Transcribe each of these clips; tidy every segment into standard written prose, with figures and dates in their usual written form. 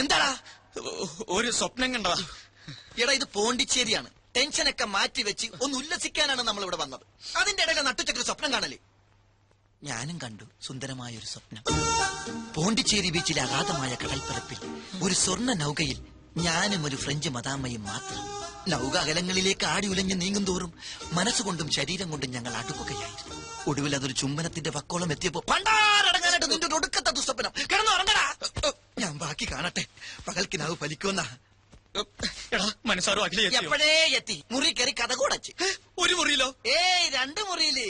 എന്താടാ? ഒരു സ്വപ്നം കണ്ടതാ. എടാ, ഇത് പോണ്ടിച്ചേരിയാണ്. ടെൻഷനൊക്കെ മാറ്റി വെച്ച് ഒന്ന് ഉല്ലസിക്കാനാണ് നമ്മൾ ഇവിടെ വന്നത്. അതിന്റെ ഇടയിൽ നട്ടുച്ചക്കൊരു സ്വപ്നം കാണല്. ഞാനും കണ്ടു സുന്ദരമായ ഒരു സ്വപ്നം. പോണ്ടിച്ചേരി ബീച്ചിലെ അഗാധമായ കടൽപ്പരപ്പിൽ ഒരു സ്വർണ്ണ നൗകയിൽ ഞാനും ഒരു ഫ്രഞ്ച് മദാമ്മയും മാത്രം. നൗക അകലങ്ങളിലേക്ക് ആടി ഉലഞ്ഞ് നീങ്ങും തോറും മനസ്സുകൊണ്ടും ശരീരം കൊണ്ടും ഞങ്ങൾ അടുക്കുകയായിരുന്നു. ഒടുവിൽ അതൊരു ചുംബനത്തിന്റെ വക്കോളം എത്തിയപ്പോ പണ്ടാരടങ്ങാനായിട്ട് നിന്റെ ഒടുക്കത്തെ ദുസ്വപ്നം കിടന്നു ഉറങ്ങടാ. ഞാൻ ബാക്കി കാണട്ടെ. പകൽക്കിനാവ് ഫലിക്കുമെന്നാ. മനസ്സാരോ അഖിലേ എപ്പോഴേ എത്തി. മുറി കയറി കഥ കൂടച്ച്. ഒരു മുറിയിലോ? 2 മുറിയില്.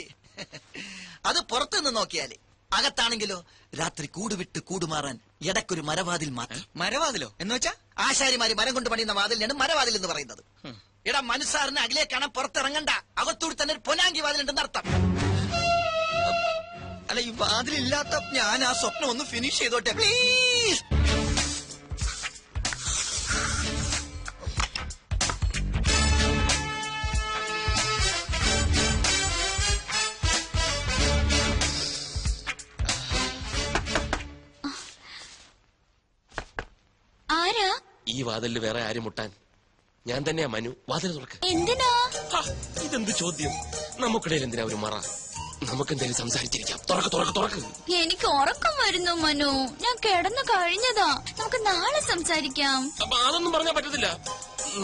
അത് പുറത്തുനിന്ന് നോക്കിയാല്. അകത്താണെങ്കിലോ രാത്രി കൂടുവിട്ട് കൂടുമാറാൻ ഇടയ്ക്കൊരു മരവാതിൽ മാത്രം. മരവാതിലോ എന്ന് വെച്ചാ? ആശാരിമാര് മരം കൊണ്ട് പണിയുന്ന വാതിലാണ് മരവാതിൽ എന്ന് പറയുന്നത്. എടാ, മനസ്സാറിന് അകലെ കാണാൻ പുറത്തിറങ്ങണ്ട. അകത്തൂടി തന്നെ ഒരു പൊനാങ്കി വാതിലുണ്ടെന്ന് അർത്ഥം. അല്ല, ഈ വാതിലില്ലാത്ത ഞാൻ ആ സ്വപ്നം ഒന്ന് ഫിനിഷ് ചെയ്തോട്ടെ പ്ലീസ്. ഈ വാതിലിൽ വേറെ ആരും മുട്ടാൻ? ഞാൻ തന്നെയാ മനു. വാതിൽ തുറക്ക്. എന്തിനാ? ഇതെന്ത് ചോദ്യം? നമുക്കിടയിൽ എന്തിനാ ഒരു മറ? നമുക്കെന്തായാലും സംസാരിച്ചിരിക്കാം. തുറക്ക് തുറക്ക് തുറക്ക്. എനിക്ക് ഉറക്കം വരുന്നു മനു. ഞാൻ കിടന്നു കഴിഞ്ഞതാ. നമുക്ക് നാളെ സംസാരിക്കാം. അപ്പൊ അതൊന്നും പറഞ്ഞാൽ പറ്റത്തില്ല.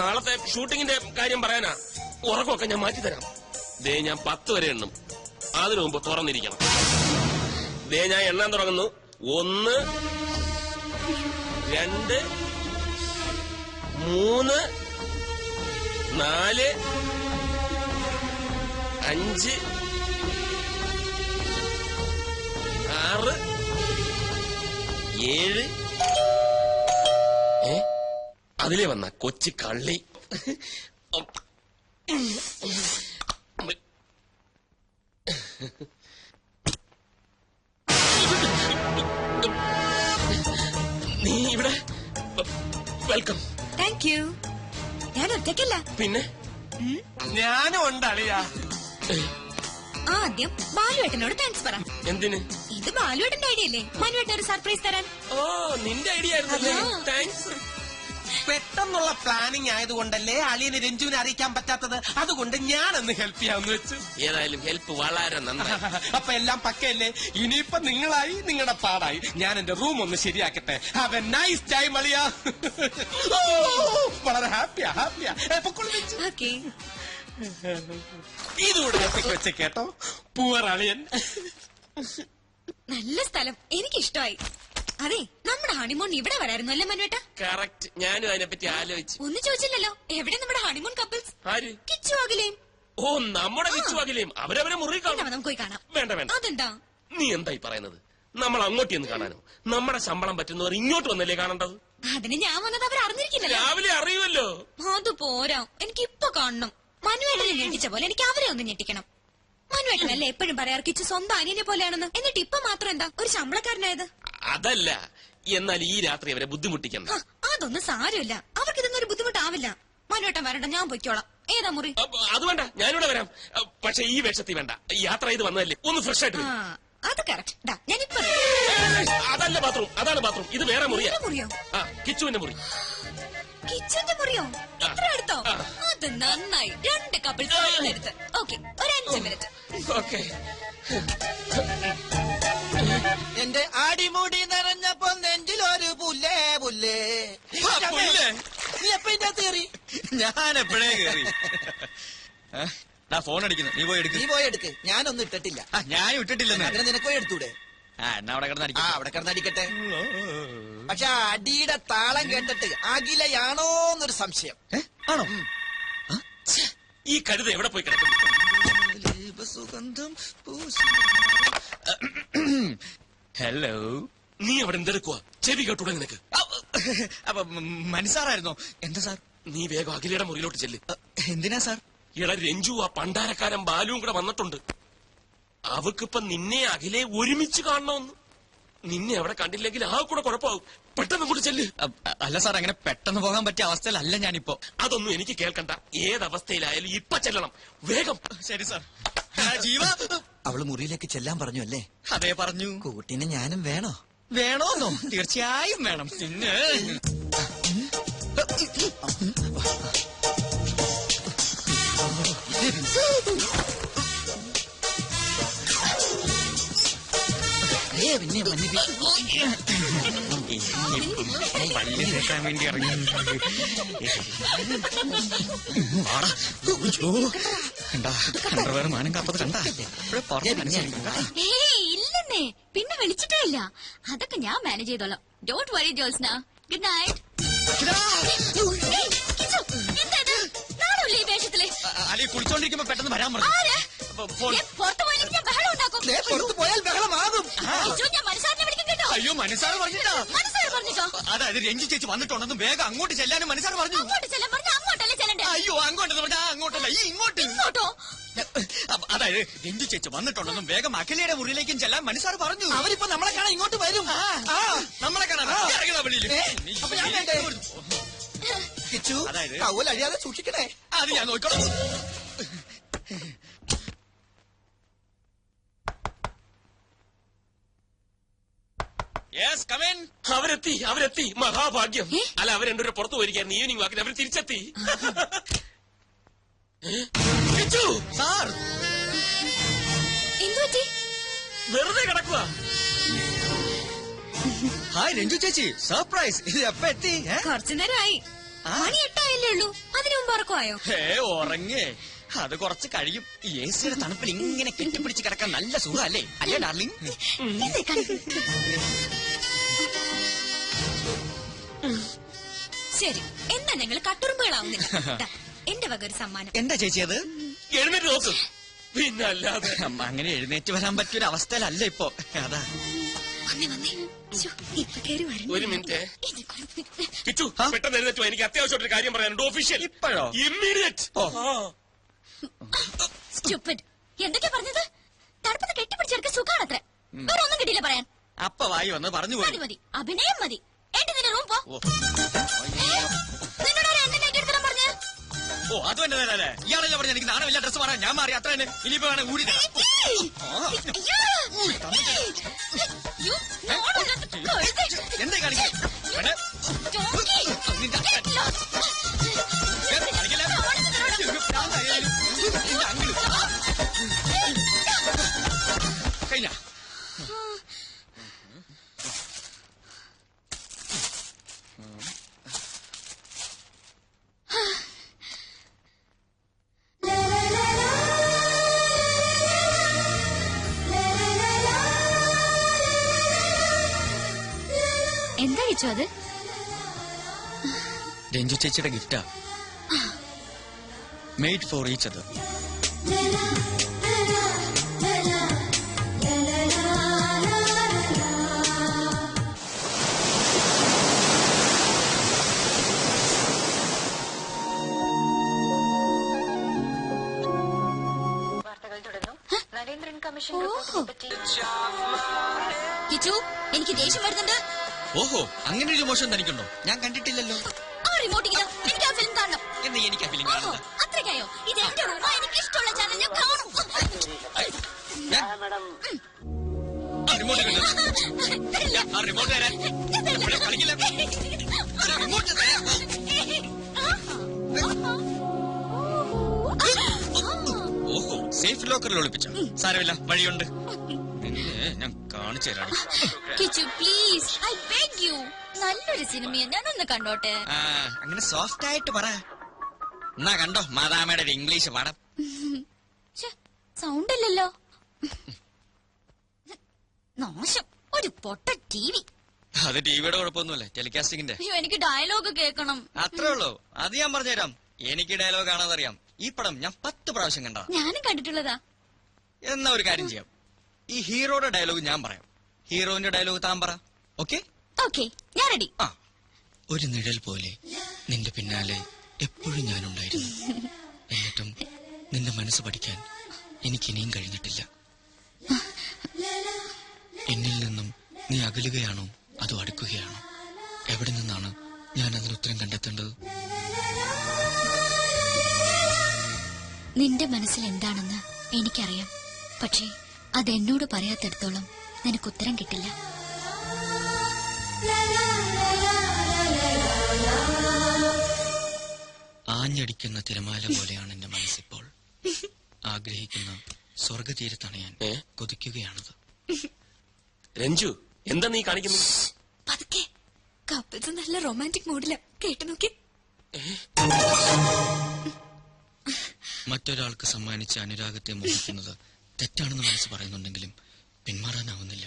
നാളത്തെ ഷൂട്ടിങ്ങിന്റെ കാര്യം പറയാനാ. ഉറക്കമൊക്കെ ഞാൻ മാറ്റിത്തരാം. ദേ, ഞാൻ 10 വരെ എണ്ണും. അതിനു മുമ്പ് തുറന്നിരിക്കണം. ദേ, ഞാൻ എണ്ണാൻ തുടങ്ങുന്നു. 1 2 3 4 5 6 7. അതിലേ വന്ന കൊച്ചി കള്ളി. നീ ഇവിടെ? വെൽക്കം. Thank you. ഞാൻ ഒറ്റയ്ക്കല്ല. പിന്നെ ഞാനും ഉണ്ടളിയാ. ആദ്യം ബാലുവേട്ടനോട് താങ്ക്സ് പറ. എന്തിന്? ഇത് ബാലുവേട്ടന്റെ ഐഡിയ അല്ലേ മനുവേട്ടൻ ഒരു സർപ്രൈസ് തരാൻ? ഓ, നിന്റെ ഐഡിയ ആയിരുന്നല്ലേ? താങ്ക്സ്. പെട്ടെന്നുള്ള പ്ലാനിങ് ആയതുകൊണ്ടല്ലേ അളിയന് രഞ്ജുവിനെ അറിയിക്കാൻ പറ്റാത്തത്. അതുകൊണ്ട് ഞാനൊന്ന് ഹെൽപ്പ് ചെയ്യാന്ന് വെച്ചു. ഏതായാലും ഹെൽപ്പ് വളരെ നന്നായി. അപ്പൊ എല്ലാം പക്കയല്ലേ? ഇനിയിപ്പൊ നിങ്ങളായി, നിങ്ങളുടെ പാടായി. ഞാൻ എന്റെ റൂം ഒന്ന് ശരിയാക്കട്ടെ. ഹാവ് എ നൈസ് ടൈം അളിയ. വളരെ ഹാപ്പിയാ ഹാപ്പിയാ. ഓക്കേ. ഇതുകൂടെ ഒറ്റയ്ക്ക് വെച്ച കേട്ടോ. പൂവർ അളിയൻ. നല്ല സ്ഥലം, എനിക്കിഷ്ടമായി. അതെ, നമ്മുടെ ഹണിമൂൺ ഇവിടെ വരായിരുന്നു അല്ലേ മനുവേട്ട? കറക്റ്റ്. ഞാനും അതിനെപ്പറ്റി ആലോചിച്ചു. ഒന്നും ചോദിച്ചില്ലല്ലോ. എവിടെ നമ്മുടെ ഹണിമൂൺ കപ്പിൾസ്? ആര്? കിച്ചു അഖിലേയും. ഓ, നമ്മുടെ കിച്ചു അഖിലേയും. അവരവരെ മുറി കാണാം. നമുക്ക് പോയി കാണാം. വേണ്ട വേണ്ട. അതെന്താ? നീ എന്തായി പറയുന്നത്? നമ്മൾ അങ്ങോട്ട് എന്ന് കാണാനോ? നമ്മുടെ ശമ്പളം പറ്റുന്നവർ ഇങ്ങോട്ട് വന്നല്ലേ കാണേണ്ടത്? അതിന് ഞാൻ വന്നത് അവർ അറിഞ്ഞിരിക്കില്ലല്ലോ. രാവിലെ അറിയുമല്ലോ. അത് പോരാ, എനിക്ക് ഇപ്പൊ കാണണം. മനുവേട്ടനെ ഞെട്ടിച്ച പോലെ എനിക്ക് അവരെ ഒന്ന് ഞെട്ടിക്കണം. മനുവേട്ടനല്ലേ എപ്പോഴും പറയാറ് കിച്ചു സ്വന്തം അനിയനെ പോലെയാണെന്ന്. എന്നിട്ട് ഇപ്പൊ മാത്രം എന്താ ഒരു ശമ്പളക്കാരനായത്? അതല്ല, എന്നാൽ ഈ രാത്രി അവരെ ബുദ്ധിമുട്ടിക്കണ്ട. അതൊന്നും സാരമില്ല. അവർക്ക് ഇതൊന്നും ഒരു ബുദ്ധിമുട്ടാവില്ല. മനുവേട്ടൻ വരണ്ട, ഞാൻ പൊയ്ക്കോളാം. ഏതാ മുറി? അത് വേണ്ട, ഞാനിവിടെ വരാം. പക്ഷെ ഈ വേഷത്തിൽ വേണ്ട. യാത്ര ചെയ്ത് വന്നതല്ലേ, ഒന്ന് ഫ്രഷ് ആയിട്ട് വരും. അത് കറക്റ്റ്. ഞാനിപ്പോ അതല്ല ബാത്റൂം, അതാണ് ബാത്റൂം. ഇത് വേറെ മുറിയാ. മുറിയോ? കിച്ചുവിന്റെ മുറി. കിച്ചന്റെ മുറിയോ? ഇത്ര അടുത്തോ? അത് നന്നായി. 2 കപ്പിൾസ് എടുത്ത്. ഓക്കെ, ഒരു 5 മിനിറ്റ്. ഓക്കെ. എന്റെ അടിമുടി നിറഞ്ഞപ്പോ നെഞ്ചിലൊരു പുല്ലേ പുല്ലേ. നീ എപ്പ ഇതിന്റെ അകത്ത് കയറി? ഞാൻ എപ്പോഴേ കയറി. ഫോൺ അടിക്കുന്നു. നീ പോയി എടുക്ക്. നീ പോയി എടുക്ക്. ഞാനൊന്നും ഇട്ടിട്ടില്ല. ഞാനും ഇട്ടിട്ടില്ലെന്ന്. അങ്ങനെ നിനക്ക് പോയി എടുത്തൂടെ? അവിടെ അവിടെ കിടന്നടിക്കട്ടെ. പക്ഷെ അടിയുടെ താളം കേട്ടിട്ട് അഖിലയാണോന്നൊരു സംശയം. ആണോ? ഈ കഴുത എവിടെ പോയി കിടക്കും? ഹലോ, നീ അവിടെ എന്തെടുക്കുക? ചെവി കേട്ടൂടെ നിനക്ക്? അപ്പൊ മനസ്സാറായിരുന്നോ? എന്താ സാർ? നീ വേഗം അഖിലയുടെ മുറിയിലോട്ട് ചെല്ല്. എന്തിനാ സാർ? ഇട രഞ്ജു, ആ പണ്ടാരക്കാരൻ ബാലുവും കൂടെ വന്നിട്ടുണ്ട്. അവക്കിപ്പൊ നിന്നെ അഖിലെ ഒരുമിച്ച് കാണണമെന്ന്. നിന്നെ അവിടെ കണ്ടില്ലെങ്കിൽ ആ കൂടെ കുഴപ്പമാവും. പെട്ടെന്ന് അങ്ങോട്ട് ചെല്ല്. അല്ല സാർ, അങ്ങനെ പെട്ടെന്ന് പോകാൻ പറ്റിയ അവസ്ഥയിലല്ല ഞാനിപ്പോ. അതൊന്നും എനിക്ക് കേൾക്കണ്ട. ഏതവസ്ഥയിലായാലും ഇപ്പൊ ചെല്ലണം. വേഗം. ശരി സാർ. ജീവ, അവള് മുറിയിലേക്ക് ചെല്ലാൻ പറഞ്ഞു അല്ലേ? അതേ പറഞ്ഞു. കൂട്ടിന് ഞാനും വേണോ? വേണോന്നോ? തീർച്ചയായും വേണം. പിന്നെ പിന്നെ പല്ല് തേക്കാൻ വേണ്ടി ഇറങ്ങി. കണ്ടാ അണ്ടർവെയർ മാനം കാപ്പത് കണ്ടാ? ഇല്ലെന്നേ, പിന്നെ വിളിച്ചിട്ടേ ഇല്ല. അതൊക്കെ ഞാൻ മാനേജ് ചെയ്തോളാം. Don't worry Jyotsna. Good night. നാടല്ലേ ഈ വേഷത്തില്? അലി കുളിച്ചോണ്ടിരിക്കുമ്പോ പെട്ടെന്ന് വരാൻ പറഞ്ഞു. പുറത്തു പോയില്ലെങ്കിൽ ഞാൻ ബഹളം ഉണ്ടാക്കും. പുറത്ത് പോയാൽ ബഹളമാകും. ഞാൻ മനസ്സാറിനെ വിളിക്കും കേട്ടോ. അയ്യോ മനസ്സാറ് പറഞ്ഞിട്ടാ. മനസ്സാറ് പറഞ്ഞിട്ടോ? അതായത് രഞ്ജു ചേച്ചി വന്നിട്ടുണ്ടെന്നും വേഗം അങ്ങോട്ട് ചെല്ലാനും മനസ്സാറ് പറഞ്ഞു. അങ്ങോട്ട് ചെല്ലാൻ പറഞ്ഞ അങ്ങോട്ടല്ലേ ചെല്ലണ്ടേ? അയ്യോ അങ്ങോട്ടെന്ന് പറഞ്ഞാ അങ്ങോട്ടല്ല, ഈ ഇങ്ങോട്ട്. ഇങ്ങോട്ടോ? അതായത് രഞ്ജു ചേച്ചി വന്നിട്ടുണ്ടെന്നും വേഗം അഖിലയുടെ മുറിയിലേക്കും ചെല്ലാൻ മനസ്സാറ് പറഞ്ഞു. അവരിപ്പോ നമ്മളെ കാണാൻ ഇങ്ങോട്ട് വരും. നമ്മളെ കാണാൻ അപ്പൊ ഞാൻ വേണ്ടേ? കിച്ചു, അതായത് കൗവൽ അഴിയാതെ സൂക്ഷിക്കണേ. അത് ഞാൻ നോക്കണം. അവരെത്തി മഹാഭാഗ്യം. അല്ല, അവർ രണ്ടുപേരും പുറത്തു പോയിരിക്കായിരുന്നു. ഈവനിങ് വാക്കിന് അവർ തിരിച്ചെത്തി. സാർ എന്തുപറ്റി? വെറുതെ കിടക്കുക. ഹായ് രഞ്ജു ചേച്ചി, സർപ്രൈസ്. ഇത് എപ്പ എത്തി? കുറച്ചു നേരമായി. മണി 8 ആയല്ലേ ഉള്ളൂ. അതിനു മുമ്പ് ഉറക്കമായോ? ഉറങ്ങേ, അത് കുറച്ച് കഴിയും. ഈ എ സിയുടെ തണുപ്പിൽ ഇങ്ങനെ കെട്ടിപ്പിടിച്ച് കിടക്കാൻ നല്ല സുഖമല്ലേ? അല്ലേ ഡാർലിംഗ്? ശരി, എന്നാ ഞങ്ങൾ കട്ടുറുമ്പുകളാവുന്നില്ല. എന്റെ വക ഒരു സമ്മാനം. എന്താ ചേച്ചി അത്? എഴുന്നേറ്റ് നോക്ക്. പിന്നല്ലാതെ അങ്ങനെ എഴുന്നേറ്റ് വരാൻ പറ്റിയൊരു അവസ്ഥയിലല്ല ഇപ്പൊ. അതാ വന്നേ. ഇപ്പൊ കേറി വരണം. ഒരു മിനിറ്റ്. കിച്ചു, പെട്ടെന്ന് എഴുന്നേറ്റോ. എനിക്ക് അത്യാവശ്യമായിട്ടൊരു കാര്യം പറയാനുണ്ട്. ഒഫീഷ്യൽ. ഇപ്പോഴോ? ഇമ്മീഡിയറ്റ്. സ്റ്റുപ്പിഡ്. എന്തൊക്കെയാ പറഞ്ഞത്? തണുപ്പത്ത് കെട്ടിപ്പിടിച്ചെടുക്ക സുഖാണത്രേ. വേറെ ഒന്നും കിട്ടിയില്ല പറയാൻ. അപ്പ വായി വന്ന് പറഞ്ഞു പോയി. മതി, അഭിനയം മതി. എന്റെ നിന്റെ റൂം പോ. നിന്നോട് എന്റെ നൈറ്റ് എടുത്തിടാൻ പറഞ്ഞ്? ഓ അത് എന്റെ നേരല്ലേ? ഇയാളല്ലേ പറഞ്ഞ എനിക്ക് നാണമില്ല ഡ്രസ് മാറാൻ. ഞാൻ മാറി അത്ര തന്നെ. ഇനിയിപ്പോ വേണം ഊരി തരാം. എന്താ കാണിക്കേ? കഴിഞ്ഞ എന്താ കഴിച്ചോ അത്? രഞ്ജു ചേച്ചിയുടെ ഗിഫ്റ്റാ. Made for each other. Kichu, എനിക്ക് ദേഷ്യം വരുന്നുണ്ട്. ഓഹോ, അങ്ങനെ ഒരു മോശം തനിക്കുണ്ടോ? ഞാൻ കണ്ടിട്ടില്ലല്ലോ. ആ റിമോട്ടിങ്ങിലോ എനിക്ക് ആ ഫിലിം കാണണം. എന്ന് എനിക്ക് ആ ഫിലിം കാണണ്ട. അത്രയ്ക്കായോ? ഇത് എന്റെ റൂമാ. എനിക്ക് ഇഷ്ടമുള്ള ചാനൽ ഞാൻ കാണും. റിമോട്ട് റിമോട്ട് തരാൻ കളിക്കില്ല. റിമോട്ട് തരാം. ഓഹോ, സേഫ് ലോക്കറിൽ ഒളിപ്പിച്ച. സാരമില്ല, വഴിയുണ്ട്. ഞാൻ കാണിച്ചു തരാം. Kichu please, I beg you. നല്ലൊരു സിനിമയാണ്, ഞാനൊന്ന് കണ്ടോട്ടെ. അങ്ങനെ സോഫ്റ്റ് ആയിട്ട് പറ. എന്നാ കണ്ടോ മാതാമയുടെ ഒരു ഇംഗ്ലീഷ് പാഠം. സൗണ്ട് ഇല്ലല്ലോ. നാശം, ഒരു പൊട്ട ടിവി. അത് ടിവിയുടെ കുഴപ്പമൊന്നുമല്ല, ടെലികാസ്റ്റിംഗിന്റെ. അയ്യോ, എനിക്ക് ഡയലോഗ് കേൾക്കണം. അത്രേ ഉള്ളൂ, അത് ഞാൻ പറഞ്ഞുതരാം. എനിക്ക് ഡയലോഗ് കാണാതറിയാം. ഈ പടം ഞാൻ 10 പ്രാവശ്യം കണ്ടതാ. ഞാനും കണ്ടിട്ടുള്ളതാ. എന്നാ ഒരു കാര്യം ചെയ്യാം, ഈ ഹീറോയുടെ ഡയലോഗ് ഞാൻ പറയാം, ഹീറോയിന്റെ ഡയലോഗ് താൻ പറ. ഓക്കെ? ഓക്കെ, ഞാൻ റെഡി. ആ, ഒരു നിഴൽ പോലെ നിന്റെ പിന്നാലെ എപ്പോഴും ഞാനുണ്ടായിരുന്നു. എന്നിട്ടും നിന്റെ മനസ്സ് പഠിക്കാൻ എനിക്കിനിയും കഴിഞ്ഞിട്ടില്ല. എന്നിൽ നിന്നും നീ അകലുകയാണോ അതോ അടുക്കുകയാണോ? എവിടെ നിന്നാണ് ഞാൻ അതിന് ഉത്തരം കണ്ടെത്തേണ്ടത്? നിന്റെ മനസ്സിൽ എന്താണെന്ന് എനിക്കറിയാം. പക്ഷേ അതെന്നോട് പറയാത്തിടത്തോളം നിനക്ക് ഉത്തരം കിട്ടില്ല. ആഞ്ഞടിക്കുന്ന തിരമാല പോലെയാണ് എന്റെ മനസ്സിപ്പോൾ. ആഗ്രഹിക്കുന്ന സ്വർഗതീരത്തണയാൻ കൊതിക്കുകയാണത്. രഞ്ജു, എന്താ നീ കാണിക്കുന്നത്? പതുക്കെ. കപ്പിൾസ് നല്ല റൊമാൻറ്റിക് മൂഡില. കേട്ടു നോക്കി. മറ്റൊരാൾക്ക് സമ്മാനിച്ച അനുരാഗത്തെ മോഹിക്കുന്നത് തെറ്റാണെന്ന് മനസ്സ് പറയുന്നുണ്ടെങ്കിലും പിന്മാറാനാവുന്നില്ല.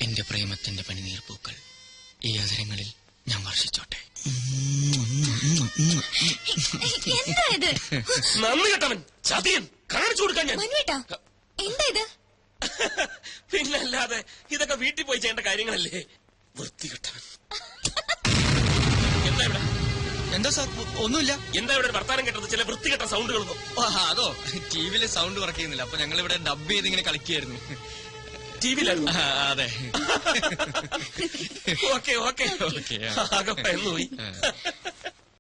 എന്റെ പ്രേമത്തിന്റെ പനിനീർ പൂക്കൾ ഈ അവസരങ്ങളിൽ ഞാൻ വർഷിച്ചോട്ടെ. എന്താ ഇത്? നന്ദി കെട്ടവൻ, ചതിയൻ, കാണിച്ചു കൊടുക്കാൻ ഞാൻ. മനുവേട്ടാ, എന്താ ഇത്? പിന്നല്ലാതെ ഇതൊക്കെ വീട്ടിൽ പോയി ചെയ്യേണ്ട കാര്യങ്ങളല്ലേ? വൃത്തികെട്ടവൻ. എന്താ ഇവിടെ? എന്താ സാർ? ഒന്നുമില്ല. എന്താ ഇവിടെ ഒരു വർത്താനം കേട്ടത്? ചില വൃത്തികെട്ട സൗണ്ടുകളൊന്നും. അതോ, ടിവിയിലെ സൗണ്ട് വർക്ക് ചെയ്യുന്നില്ല. അപ്പൊ ഞങ്ങൾ ഇവിടെ ഡബ് ചെയ്ത് ഇങ്ങനെ കളിക്കുകയായിരുന്നു. ടിവിയിലായിരുന്നു? അതെ. Okay okay. ആകെ ഭയന്നു പോയി.